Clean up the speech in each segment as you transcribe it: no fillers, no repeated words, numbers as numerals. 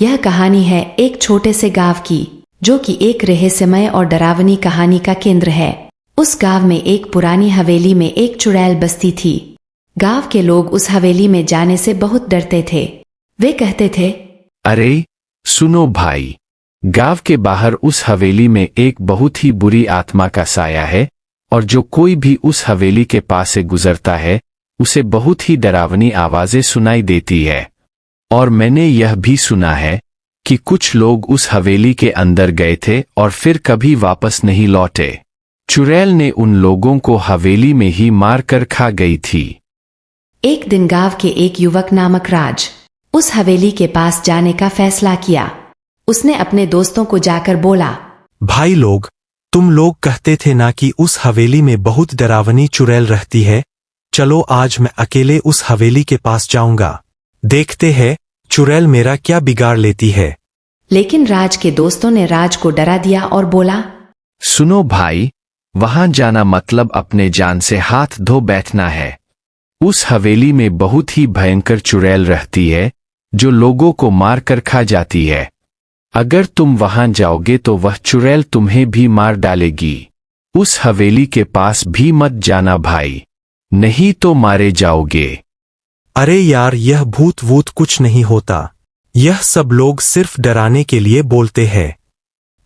यह कहानी है एक छोटे से गांव की, जो कि एक रहस्यमय और डरावनी कहानी का केंद्र है। उस गांव में एक पुरानी हवेली में एक चुड़ैल बसती थी। गांव के लोग उस हवेली में जाने से बहुत डरते थे। वे कहते थे, अरे सुनो भाई, गांव के बाहर उस हवेली में एक बहुत ही बुरी आत्मा का साया है, और जो कोई भी उस हवेली के पास से गुजरता है उसे बहुत ही डरावनी आवाजें सुनाई देती है। और मैंने यह भी सुना है कि कुछ लोग उस हवेली के अंदर गए थे और फिर कभी वापस नहीं लौटे। चुड़ैल ने उन लोगों को हवेली में ही मार कर खा गई थी। एक दिन गांव के एक युवक नामक राज उस हवेली के पास जाने का फैसला किया। उसने अपने दोस्तों को जाकर बोला, भाई लोग, तुम लोग कहते थे ना कि उस हवेली में बहुत डरावनी चुड़ैल रहती है। चलो आज मैं अकेले उस हवेली के पास जाऊंगा, देखते हैं चुड़ैल मेरा क्या बिगाड़ लेती है। लेकिन राज के दोस्तों ने राज को डरा दिया और बोला, सुनो भाई, वहां जाना मतलब अपने जान से हाथ धो बैठना है। उस हवेली में बहुत ही भयंकर चुड़ैल रहती है जो लोगों को मार कर खा जाती है। अगर तुम वहां जाओगे तो वह चुड़ैल तुम्हें भी मार डालेगी। उस हवेली के पास भी मत जाना भाई, नहीं तो मारे जाओगे। अरे यार, यह भूत वूत कुछ नहीं होता। यह सब लोग सिर्फ डराने के लिए बोलते हैं।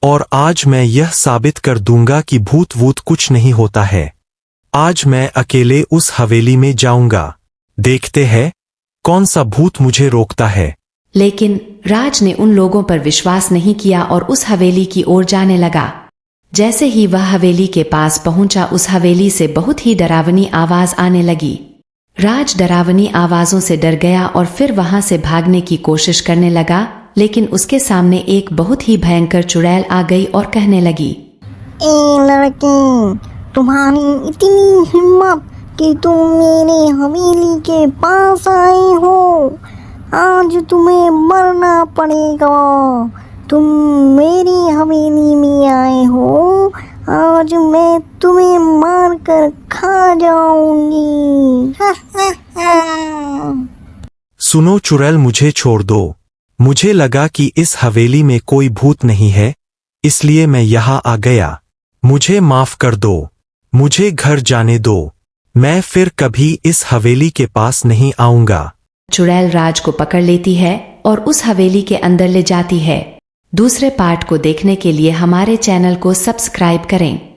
और आज मैं यह साबित कर दूंगा कि भूत वूत कुछ नहीं होता है। आज मैं अकेले उस हवेली में जाऊंगा, देखते हैं कौन सा भूत मुझे रोकता है। लेकिन राज ने उन लोगों पर विश्वास नहीं किया और उस हवेली की ओर जाने लगा। जैसे ही वह हवेली के पास पहुंचा, उस हवेली से बहुत ही डरावनी आवाज आने लगी। राज डरावनी आवाजों से डर गया और फिर वहां से भागने की कोशिश करने लगा, लेकिन उसके सामने एक बहुत ही भयंकर चुड़ैल आ गई और कहने लगी, ए लड़की, तुम्हारी इतनी हिम्मत कि तुम मेरे हवेली के पास आए हो। आज तुम्हें मरना पड़ेगा। तुम मेरी हवेली में आए हो, आज मैं तुम्हें मार कर खा जाऊंगी। सुनो चुड़ैल, मुझे छोड़ दो। मुझे लगा कि इस हवेली में कोई भूत नहीं है, इसलिए मैं यहाँ आ गया। मुझे माफ कर दो, मुझे घर जाने दो। मैं फिर कभी इस हवेली के पास नहीं आऊंगा। चुड़ैल राज को पकड़ लेती है और उस हवेली के अंदर ले जाती है। दूसरे पार्ट को देखने के लिए हमारे चैनल को सब्सक्राइब करें।